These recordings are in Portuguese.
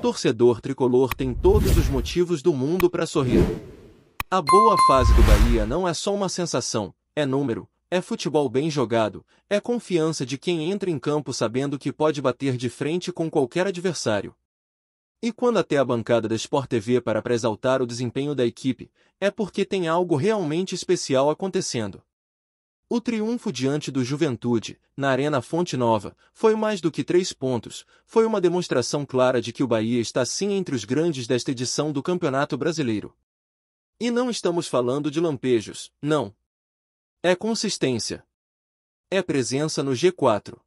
torcedor tricolor tem todos os motivos do mundo para sorrir. A boa fase do Bahia não é só uma sensação, é número, é futebol bem jogado, é confiança de quem entra em campo sabendo que pode bater de frente com qualquer adversário. E quando até a bancada da Sport TV para exaltar o desempenho da equipe, é porque tem algo realmente especial acontecendo. O triunfo diante do Juventude, na Arena Fonte Nova, foi mais do que 3 pontos, foi uma demonstração clara de que o Bahia está sim entre os grandes desta edição do Campeonato Brasileiro. E não estamos falando de lampejos, não. É consistência. É presença no G4.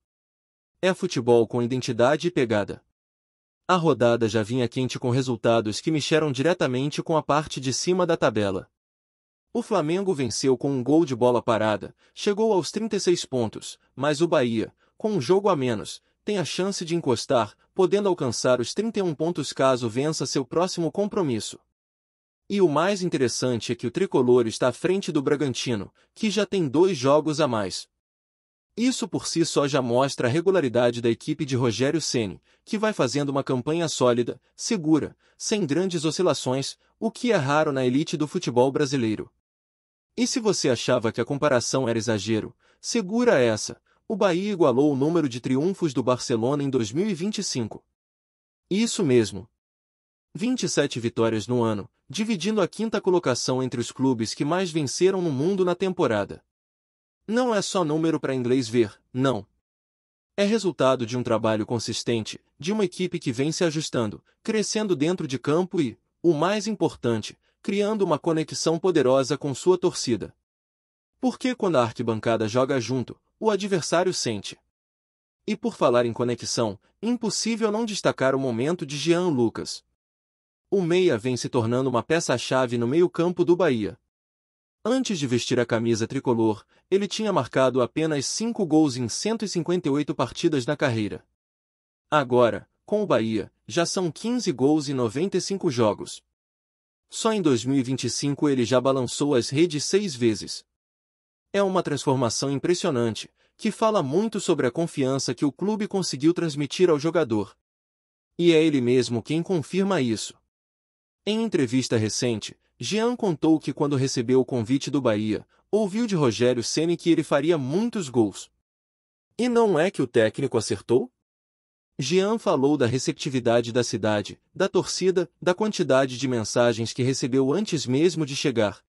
É futebol com identidade e pegada. A rodada já vinha quente com resultados que mexeram diretamente com a parte de cima da tabela. O Flamengo venceu com um gol de bola parada, chegou aos 36 pontos, mas o Bahia, com um jogo a menos, tem a chance de encostar, podendo alcançar os 31 pontos caso vença seu próximo compromisso. E o mais interessante é que o tricolor está à frente do Bragantino, que já tem 2 jogos a mais. Isso por si só já mostra a regularidade da equipe de Rogério Ceni, que vai fazendo uma campanha sólida, segura, sem grandes oscilações, o que é raro na elite do futebol brasileiro. E se você achava que a comparação era exagero, segura essa, o Bahia igualou o número de triunfos do Barcelona em 2025. Isso mesmo. 27 vitórias no ano, dividindo a 5ª colocação entre os clubes que mais venceram no mundo na temporada. Não é só número para inglês ver, não. É resultado de um trabalho consistente, de uma equipe que vem se ajustando, crescendo dentro de campo e, o mais importante, criando uma conexão poderosa com sua torcida. Porque quando a arquibancada joga junto, o adversário sente. E por falar em conexão, impossível não destacar o momento de Jean Lucas. O meia vem se tornando uma peça-chave no meio-campo do Bahia. Antes de vestir a camisa tricolor, ele tinha marcado apenas 5 gols em 158 partidas na carreira. Agora, com o Bahia, já são 15 gols em 95 jogos. Só em 2025 ele já balançou as redes 6 vezes. É uma transformação impressionante, que fala muito sobre a confiança que o clube conseguiu transmitir ao jogador. E é ele mesmo quem confirma isso. Em entrevista recente, Jean contou que quando recebeu o convite do Bahia, ouviu de Rogério Ceni que ele faria muitos gols. E não é que o técnico acertou? Jean falou da receptividade da cidade, da torcida, da quantidade de mensagens que recebeu antes mesmo de chegar.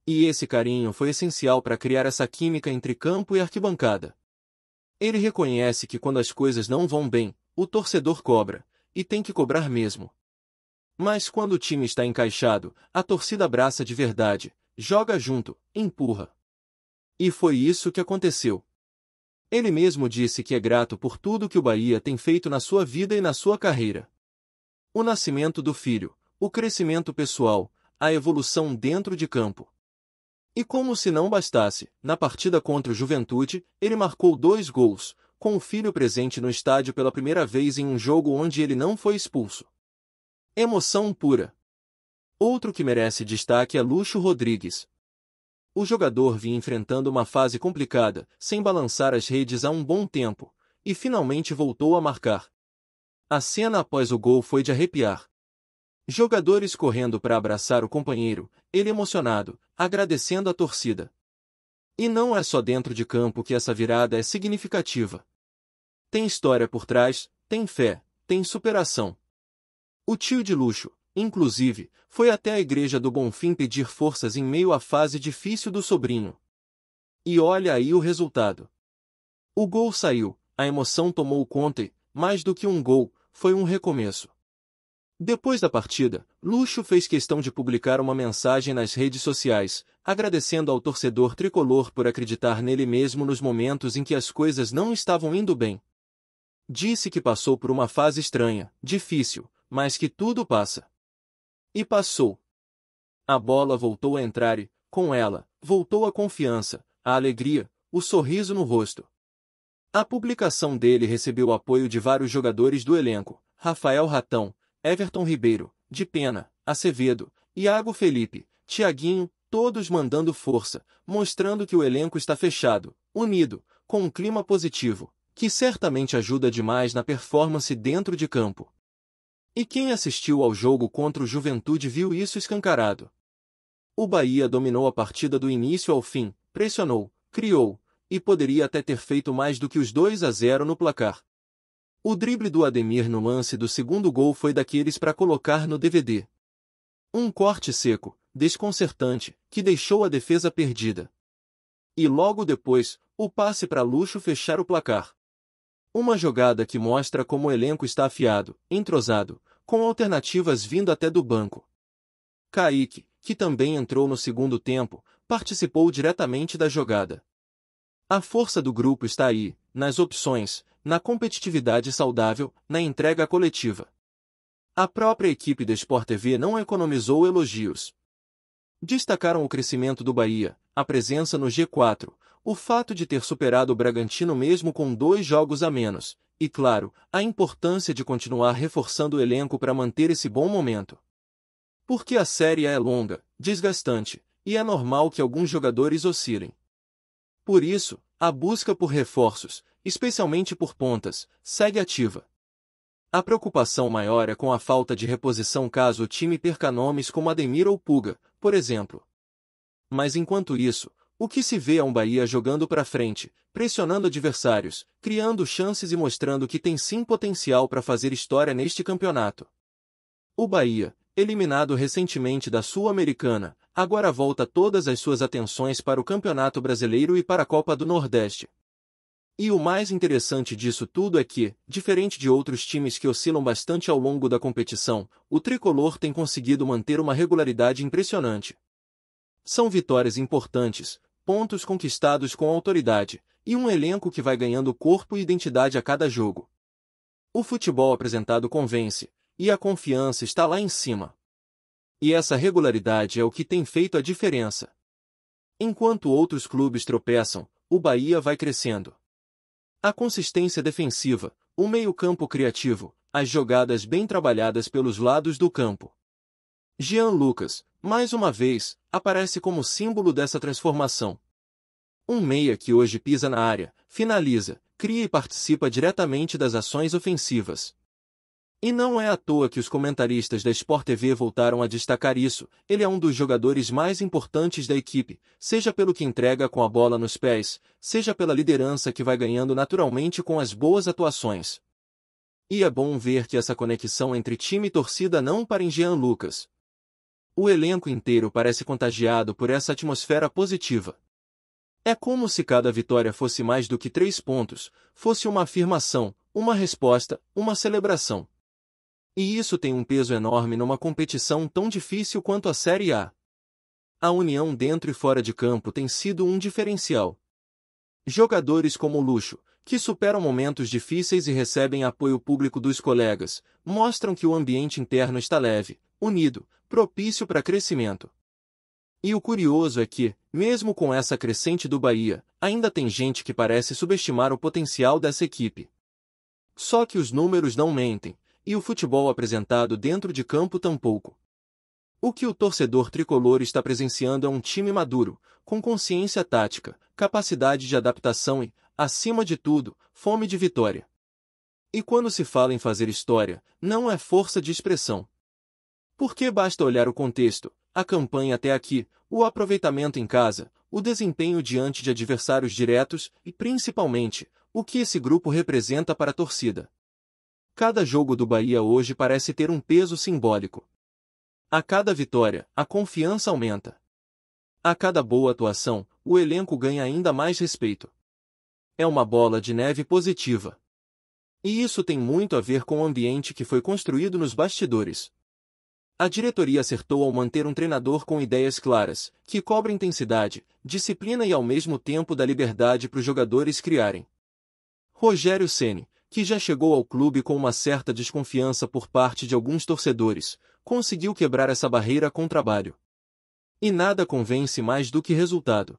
E esse carinho foi essencial para criar essa química entre campo e arquibancada. Ele reconhece que quando as coisas não vão bem, o torcedor cobra, e tem que cobrar mesmo. Mas quando o time está encaixado, a torcida abraça de verdade, joga junto, empurra. E foi isso que aconteceu. Ele mesmo disse que é grato por tudo que o Bahia tem feito na sua vida e na sua carreira. O nascimento do filho, o crescimento pessoal, a evolução dentro de campo. E como se não bastasse, na partida contra o Juventude, ele marcou 2 gols, com o filho presente no estádio pela primeira vez em um jogo onde ele não foi expulso. Emoção pura. Outro que merece destaque é Lucho Rodrigues. O jogador vinha enfrentando uma fase complicada, sem balançar as redes há um bom tempo, e finalmente voltou a marcar. A cena após o gol foi de arrepiar. Jogadores correndo para abraçar o companheiro, ele emocionado, agradecendo a torcida. E não é só dentro de campo que essa virada é significativa. Tem história por trás, tem fé, tem superação. O tio de Lucho, inclusive, foi até a igreja do Bonfim pedir forças em meio à fase difícil do sobrinho. E olha aí o resultado. O gol saiu, a emoção tomou conta e, mais do que um gol, foi um recomeço. Depois da partida, Lucho fez questão de publicar uma mensagem nas redes sociais, agradecendo ao torcedor tricolor por acreditar nele mesmo nos momentos em que as coisas não estavam indo bem. Disse que passou por uma fase estranha, difícil, mas que tudo passa. E passou. A bola voltou a entrar e, com ela, voltou a confiança, a alegria, o sorriso no rosto. A publicação dele recebeu apoio de vários jogadores do elenco: Rafael Ratão, Everton Ribeiro, De Pena, Acevedo, Iago Felipe, Thiaguinho, todos mandando força, mostrando que o elenco está fechado, unido, com um clima positivo, que certamente ajuda demais na performance dentro de campo. E quem assistiu ao jogo contra o Juventude viu isso escancarado. O Bahia dominou a partida do início ao fim, pressionou, criou, e poderia até ter feito mais do que os 2-0 no placar. O drible do Ademir no lance do segundo gol foi daqueles para colocar no DVD. Um corte seco, desconcertante, que deixou a defesa perdida. E logo depois, o passe para Lucho fechar o placar. Uma jogada que mostra como o elenco está afiado, entrosado, com alternativas vindo até do banco. Kaique, que também entrou no segundo tempo, participou diretamente da jogada. A força do grupo está aí, nas opções, na competitividade saudável, na entrega coletiva. A própria equipe da Sport TV não economizou elogios. Destacaram o crescimento do Bahia, a presença no G4, o fato de ter superado o Bragantino mesmo com 2 jogos a menos, e claro, a importância de continuar reforçando o elenco para manter esse bom momento. Porque a Série A é longa, desgastante, e é normal que alguns jogadores oscilem. Por isso, a busca por reforços, especialmente por pontas, segue ativa. A preocupação maior é com a falta de reposição caso o time perca nomes como Ademir ou Puga, por exemplo. Mas enquanto isso, o que se vê é um Bahia jogando para frente, pressionando adversários, criando chances e mostrando que tem sim potencial para fazer história neste campeonato. O Bahia, eliminado recentemente da Sul-Americana, agora volta todas as suas atenções para o Campeonato Brasileiro e para a Copa do Nordeste. E o mais interessante disso tudo é que, diferente de outros times que oscilam bastante ao longo da competição, o tricolor tem conseguido manter uma regularidade impressionante. São vitórias importantes, pontos conquistados com autoridade, e um elenco que vai ganhando corpo e identidade a cada jogo. O futebol apresentado convence, e a confiança está lá em cima. E essa regularidade é o que tem feito a diferença. Enquanto outros clubes tropeçam, o Bahia vai crescendo. A consistência defensiva, o meio-campo criativo, as jogadas bem trabalhadas pelos lados do campo. Jean Lucas, mais uma vez, aparece como símbolo dessa transformação. Um meia que hoje pisa na área, finaliza, cria e participa diretamente das ações ofensivas. E não é à toa que os comentaristas da Sport TV voltaram a destacar isso, ele é um dos jogadores mais importantes da equipe, seja pelo que entrega com a bola nos pés, seja pela liderança que vai ganhando naturalmente com as boas atuações. E é bom ver que essa conexão entre time e torcida não para em Jean Lucas. O elenco inteiro parece contagiado por essa atmosfera positiva. É como se cada vitória fosse mais do que 3 pontos, fosse uma afirmação, uma resposta, uma celebração. E isso tem um peso enorme numa competição tão difícil quanto a Série A. A união dentro e fora de campo tem sido um diferencial. Jogadores como Lucho, que superam momentos difíceis e recebem apoio público dos colegas, mostram que o ambiente interno está leve, unido, propício para crescimento. E o curioso é que, mesmo com essa crescente do Bahia, ainda tem gente que parece subestimar o potencial dessa equipe. Só que os números não mentem. E o futebol apresentado dentro de campo tampouco. O que o torcedor tricolor está presenciando é um time maduro, com consciência tática, capacidade de adaptação e, acima de tudo, fome de vitória. E quando se fala em fazer história, não é força de expressão. Porque basta olhar o contexto, a campanha até aqui, o aproveitamento em casa, o desempenho diante de adversários diretos e, principalmente, o que esse grupo representa para a torcida. Cada jogo do Bahia hoje parece ter um peso simbólico. A cada vitória, a confiança aumenta. A cada boa atuação, o elenco ganha ainda mais respeito. É uma bola de neve positiva. E isso tem muito a ver com o ambiente que foi construído nos bastidores. A diretoria acertou ao manter um treinador com ideias claras, que cobra intensidade, disciplina e ao mesmo tempo dá liberdade para os jogadores criarem. Rogério Ceni, que já chegou ao clube com uma certa desconfiança por parte de alguns torcedores, conseguiu quebrar essa barreira com trabalho. E nada convence mais do que resultado.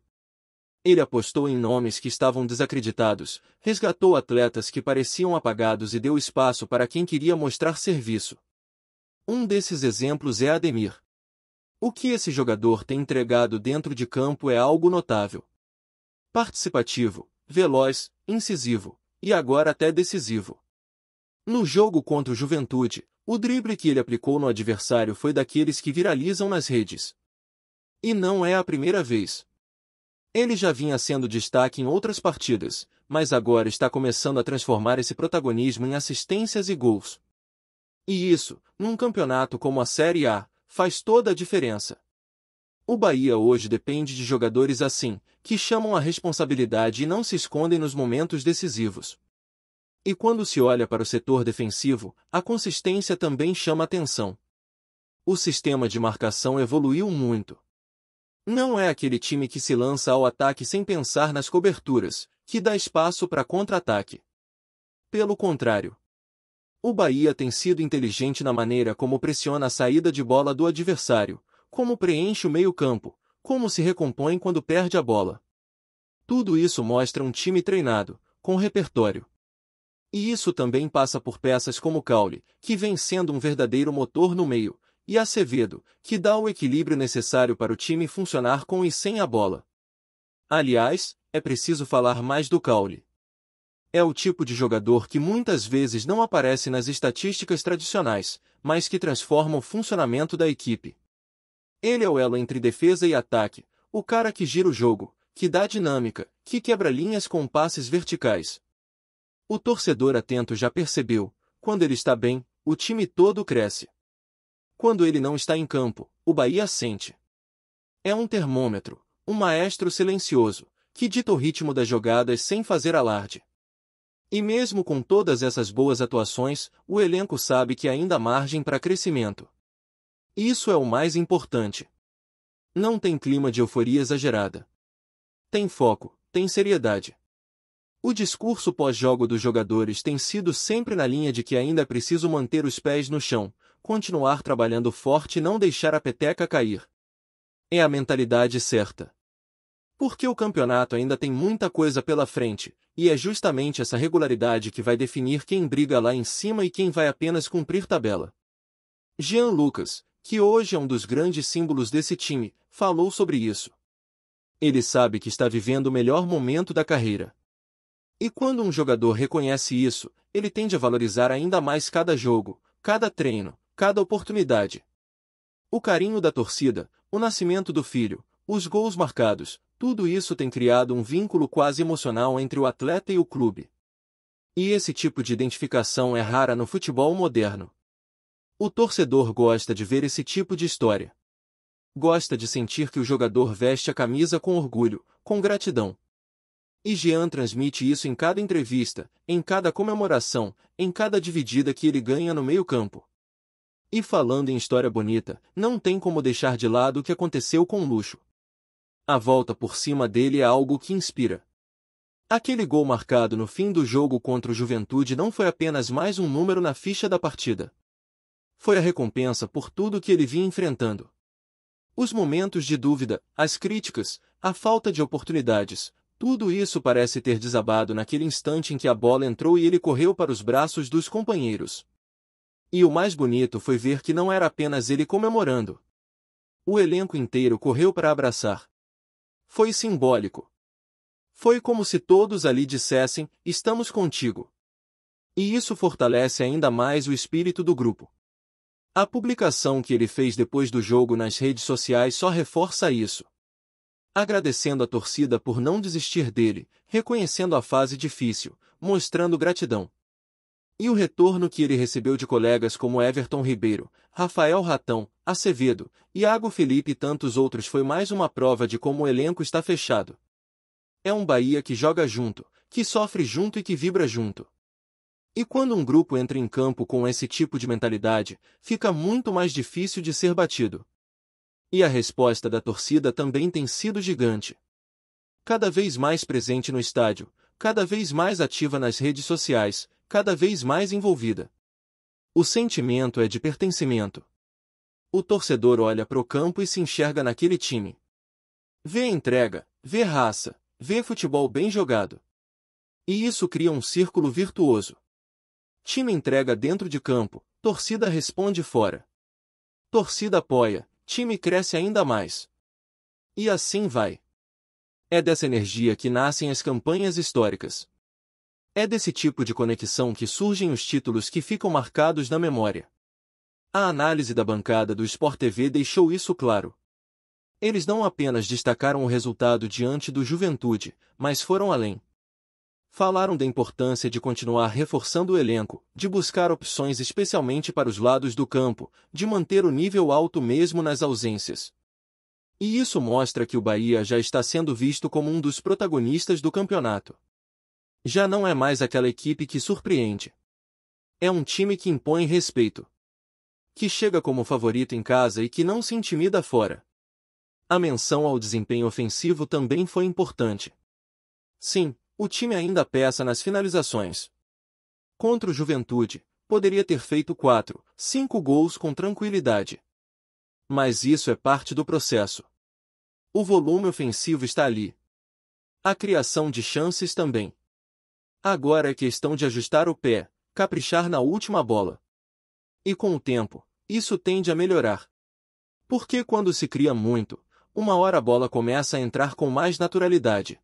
Ele apostou em nomes que estavam desacreditados, resgatou atletas que pareciam apagados e deu espaço para quem queria mostrar serviço. Um desses exemplos é Ademir. O que esse jogador tem entregado dentro de campo é algo notável. Participativo, veloz, incisivo. E agora até decisivo. No jogo contra o Juventude, O drible que ele aplicou no adversário foi daqueles que viralizam nas redes. E não é a primeira vez. Ele já vinha sendo destaque em outras partidas, mas agora está começando a transformar esse protagonismo em assistências e gols. E isso, num campeonato como a Série A, faz toda a diferença. O Bahia hoje depende de jogadores assim, que chamam a responsabilidade e não se escondem nos momentos decisivos. E quando se olha para o setor defensivo, a consistência também chama atenção. O sistema de marcação evoluiu muito. Não é aquele time que se lança ao ataque sem pensar nas coberturas, que dá espaço para contra-ataque. Pelo contrário. O Bahia tem sido inteligente na maneira como pressiona a saída de bola do adversário, como preenche o meio-campo, como se recompõe quando perde a bola. Tudo isso mostra um time treinado, com repertório. E isso também passa por peças como Caule, que vem sendo um verdadeiro motor no meio, e Acevedo, que dá o equilíbrio necessário para o time funcionar com e sem a bola. Aliás, é preciso falar mais do Caule. É o tipo de jogador que muitas vezes não aparece nas estatísticas tradicionais, mas que transforma o funcionamento da equipe. Ele é o elo entre defesa e ataque, o cara que gira o jogo, que dá dinâmica, que quebra linhas com passes verticais. O torcedor atento já percebeu, quando ele está bem, o time todo cresce. Quando ele não está em campo, o Bahia sente. É um termômetro, um maestro silencioso, que dita o ritmo das jogadas sem fazer alarde. E mesmo com todas essas boas atuações, o elenco sabe que ainda há margem para crescimento. Isso é o mais importante. Não tem clima de euforia exagerada. Tem foco, tem seriedade. O discurso pós-jogo dos jogadores tem sido sempre na linha de que ainda é preciso manter os pés no chão, continuar trabalhando forte e não deixar a peteca cair. É a mentalidade certa. Porque o campeonato ainda tem muita coisa pela frente, e é justamente essa regularidade que vai definir quem briga lá em cima e quem vai apenas cumprir tabela. Jean Lucas, que hoje é um dos grandes símbolos desse time, falou sobre isso. Ele sabe que está vivendo o melhor momento da carreira. E quando um jogador reconhece isso, ele tende a valorizar ainda mais cada jogo, cada treino, cada oportunidade. O carinho da torcida, o nascimento do filho, os gols marcados, tudo isso tem criado um vínculo quase emocional entre o atleta e o clube. E esse tipo de identificação é rara no futebol moderno. O torcedor gosta de ver esse tipo de história. Gosta de sentir que o jogador veste a camisa com orgulho, com gratidão. E Jean transmite isso em cada entrevista, em cada comemoração, em cada dividida que ele ganha no meio-campo. E falando em história bonita, não tem como deixar de lado o que aconteceu com Lucho. A volta por cima dele é algo que inspira. Aquele gol marcado no fim do jogo contra o Juventude não foi apenas mais um número na ficha da partida. Foi a recompensa por tudo que ele vinha enfrentando. Os momentos de dúvida, as críticas, a falta de oportunidades, tudo isso parece ter desabado naquele instante em que a bola entrou e ele correu para os braços dos companheiros. E o mais bonito foi ver que não era apenas ele comemorando. O elenco inteiro correu para abraçar. Foi simbólico. Foi como se todos ali dissessem, estamos contigo. E isso fortalece ainda mais o espírito do grupo. A publicação que ele fez depois do jogo nas redes sociais só reforça isso. Agradecendo a torcida por não desistir dele, reconhecendo a fase difícil, mostrando gratidão. E o retorno que ele recebeu de colegas como Everton Ribeiro, Rafael Ratão, Acevedo, Iago Felipe e tantos outros foi mais uma prova de como o elenco está fechado. É um Bahia que joga junto, que sofre junto e que vibra junto. E quando um grupo entra em campo com esse tipo de mentalidade, fica muito mais difícil de ser batido. E a resposta da torcida também tem sido gigante. Cada vez mais presente no estádio, cada vez mais ativa nas redes sociais, cada vez mais envolvida. O sentimento é de pertencimento. O torcedor olha para o campo e se enxerga naquele time. Vê entrega, vê raça, vê futebol bem jogado. E isso cria um círculo virtuoso. Time entrega dentro de campo, torcida responde fora. Torcida apoia, time cresce ainda mais. E assim vai. É dessa energia que nascem as campanhas históricas. É desse tipo de conexão que surgem os títulos que ficam marcados na memória. A análise da bancada do Sport TV deixou isso claro. Eles não apenas destacaram o resultado diante do Juventude, mas foram além. Falaram da importância de continuar reforçando o elenco, de buscar opções especialmente para os lados do campo, de manter o nível alto mesmo nas ausências. E isso mostra que o Bahia já está sendo visto como um dos protagonistas do campeonato. Já não é mais aquela equipe que surpreende. É um time que impõe respeito, que chega como favorito em casa e que não se intimida fora. A menção ao desempenho ofensivo também foi importante. Sim, o time ainda peca nas finalizações. Contra o Juventude, poderia ter feito 4, 5 gols com tranquilidade. Mas isso é parte do processo. O volume ofensivo está ali. A criação de chances também. Agora é questão de ajustar o pé, caprichar na última bola. E com o tempo, isso tende a melhorar. Porque quando se cria muito, uma hora a bola começa a entrar com mais naturalidade.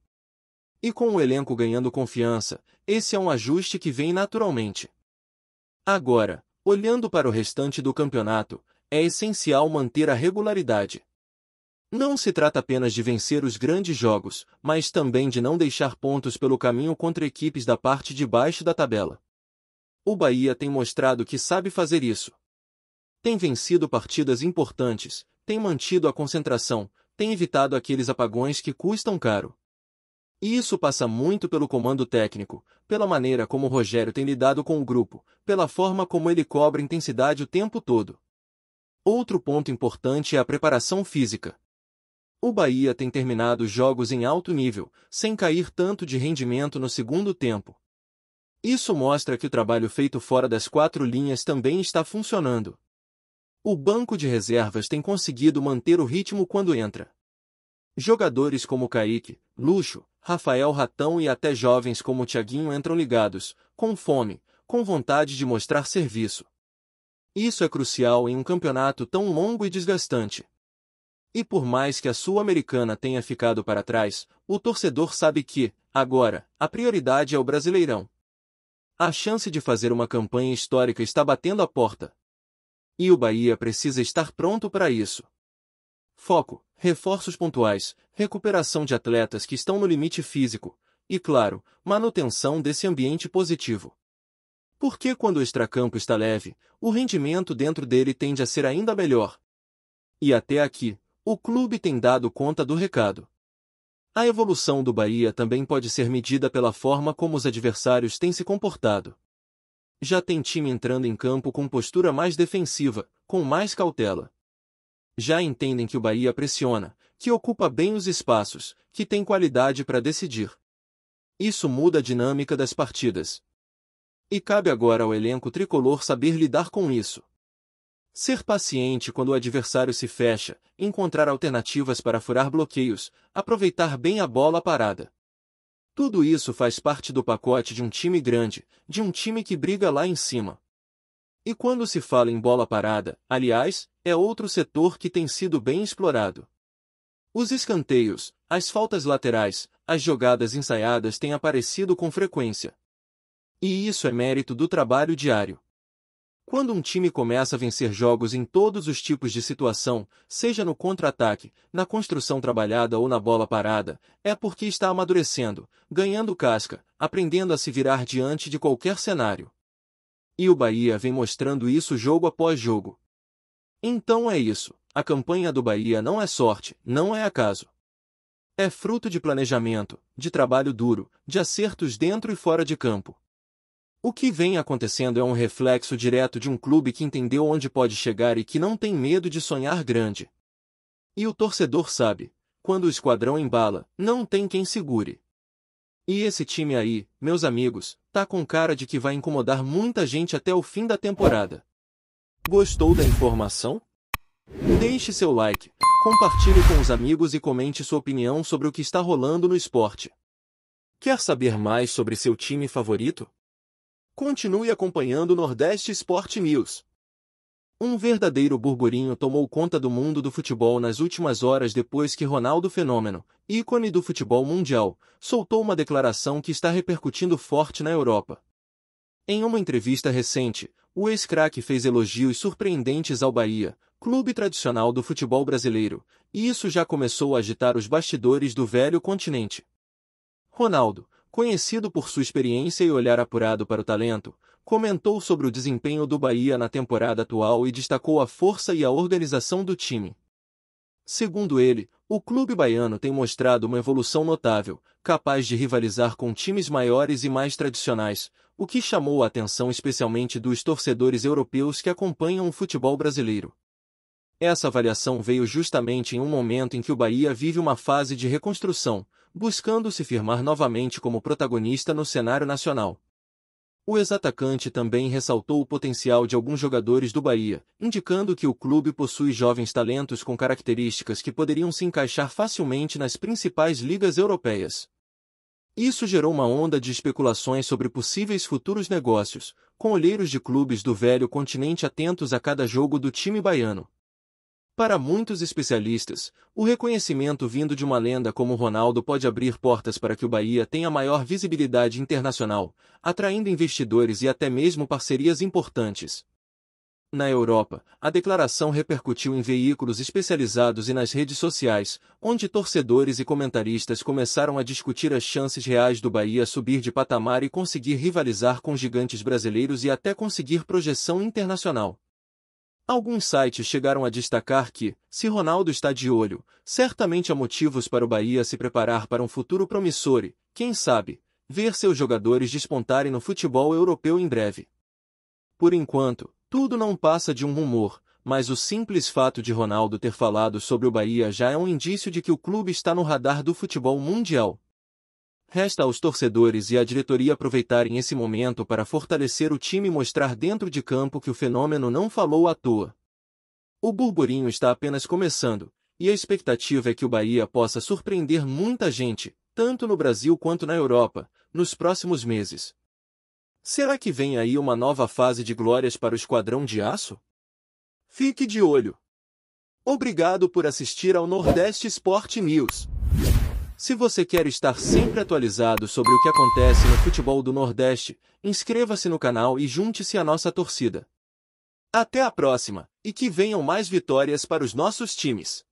E com o elenco ganhando confiança, esse é um ajuste que vem naturalmente. Agora, olhando para o restante do campeonato, é essencial manter a regularidade. Não se trata apenas de vencer os grandes jogos, mas também de não deixar pontos pelo caminho contra equipes da parte de baixo da tabela. O Bahia tem mostrado que sabe fazer isso. Tem vencido partidas importantes, tem mantido a concentração, tem evitado aqueles apagões que custam caro. E isso passa muito pelo comando técnico, pela maneira como o Rogério tem lidado com o grupo, pela forma como ele cobra intensidade o tempo todo. Outro ponto importante é a preparação física. O Bahia tem terminado os jogos em alto nível, sem cair tanto de rendimento no segundo tempo. Isso mostra que o trabalho feito fora das 4 linhas também está funcionando. O banco de reservas tem conseguido manter o ritmo quando entra. Jogadores como Kaique, Lucho, Rafael Ratão e até jovens como Thiaguinho entram ligados, com fome, com vontade de mostrar serviço. Isso é crucial em um campeonato tão longo e desgastante. E por mais que a Sul-Americana tenha ficado para trás, o torcedor sabe que, agora, a prioridade é o Brasileirão. A chance de fazer uma campanha histórica está batendo à porta. E o Bahia precisa estar pronto para isso. Foco, reforços pontuais, recuperação de atletas que estão no limite físico, e claro, manutenção desse ambiente positivo. Porque quando o extracampo está leve, o rendimento dentro dele tende a ser ainda melhor. E até aqui, o clube tem dado conta do recado. A evolução do Bahia também pode ser medida pela forma como os adversários têm se comportado. Já tem time entrando em campo com postura mais defensiva, com mais cautela. Já entendem que o Bahia pressiona, que ocupa bem os espaços, que tem qualidade para decidir. Isso muda a dinâmica das partidas. E cabe agora ao elenco tricolor saber lidar com isso. Ser paciente quando o adversário se fecha, encontrar alternativas para furar bloqueios, aproveitar bem a bola parada. Tudo isso faz parte do pacote de um time grande, de um time que briga lá em cima. E quando se fala em bola parada, aliás, é outro setor que tem sido bem explorado. Os escanteios, as faltas laterais, as jogadas ensaiadas têm aparecido com frequência. E isso é mérito do trabalho diário. Quando um time começa a vencer jogos em todos os tipos de situação, seja no contra-ataque, na construção trabalhada ou na bola parada, é porque está amadurecendo, ganhando casca, aprendendo a se virar diante de qualquer cenário. E o Bahia vem mostrando isso jogo após jogo. Então é isso, a campanha do Bahia não é sorte, não é acaso. É fruto de planejamento, de trabalho duro, de acertos dentro e fora de campo. O que vem acontecendo é um reflexo direto de um clube que entendeu onde pode chegar e que não tem medo de sonhar grande. E o torcedor sabe, quando o esquadrão embala, não tem quem segure. E esse time aí, meus amigos, tá com cara de que vai incomodar muita gente até o fim da temporada. Gostou da informação? Deixe seu like, compartilhe com os amigos e comente sua opinião sobre o que está rolando no esporte. Quer saber mais sobre seu time favorito? Continue acompanhando o Nordeste Sport News. Um verdadeiro burburinho tomou conta do mundo do futebol nas últimas horas depois que Ronaldo Fenômeno, ícone do futebol mundial, soltou uma declaração que está repercutindo forte na Europa. Em uma entrevista recente, o ex-craque fez elogios surpreendentes ao Bahia, clube tradicional do futebol brasileiro, e isso já começou a agitar os bastidores do velho continente. Ronaldo, conhecido por sua experiência e olhar apurado para o talento, comentou sobre o desempenho do Bahia na temporada atual e destacou a força e a organização do time. Segundo ele, o clube baiano tem mostrado uma evolução notável, capaz de rivalizar com times maiores e mais tradicionais, o que chamou a atenção especialmente dos torcedores europeus que acompanham o futebol brasileiro. Essa avaliação veio justamente em um momento em que o Bahia vive uma fase de reconstrução, buscando se firmar novamente como protagonista no cenário nacional. O ex-atacante também ressaltou o potencial de alguns jogadores do Bahia, indicando que o clube possui jovens talentos com características que poderiam se encaixar facilmente nas principais ligas europeias. Isso gerou uma onda de especulações sobre possíveis futuros negócios, com olheiros de clubes do velho continente atentos a cada jogo do time baiano. Para muitos especialistas, o reconhecimento vindo de uma lenda como Ronaldo pode abrir portas para que o Bahia tenha maior visibilidade internacional, atraindo investidores e até mesmo parcerias importantes. Na Europa, a declaração repercutiu em veículos especializados e nas redes sociais, onde torcedores e comentaristas começaram a discutir as chances reais do Bahia subir de patamar e conseguir rivalizar com gigantes brasileiros e até conseguir projeção internacional. Alguns sites chegaram a destacar que, se Ronaldo está de olho, certamente há motivos para o Bahia se preparar para um futuro promissor e, quem sabe, ver seus jogadores despontarem no futebol europeu em breve. Por enquanto, tudo não passa de um rumor, mas o simples fato de Ronaldo ter falado sobre o Bahia já é um indício de que o clube está no radar do futebol mundial. Resta aos torcedores e à diretoria aproveitarem esse momento para fortalecer o time e mostrar dentro de campo que o fenômeno não falou à toa. O burburinho está apenas começando, e a expectativa é que o Bahia possa surpreender muita gente, tanto no Brasil quanto na Europa, nos próximos meses. Será que vem aí uma nova fase de glórias para o Esquadrão de Aço? Fique de olho! Obrigado por assistir ao Nordeste Sport News. Se você quer estar sempre atualizado sobre o que acontece no futebol do Nordeste, inscreva-se no canal e junte-se à nossa torcida. Até a próxima, e que venham mais vitórias para os nossos times!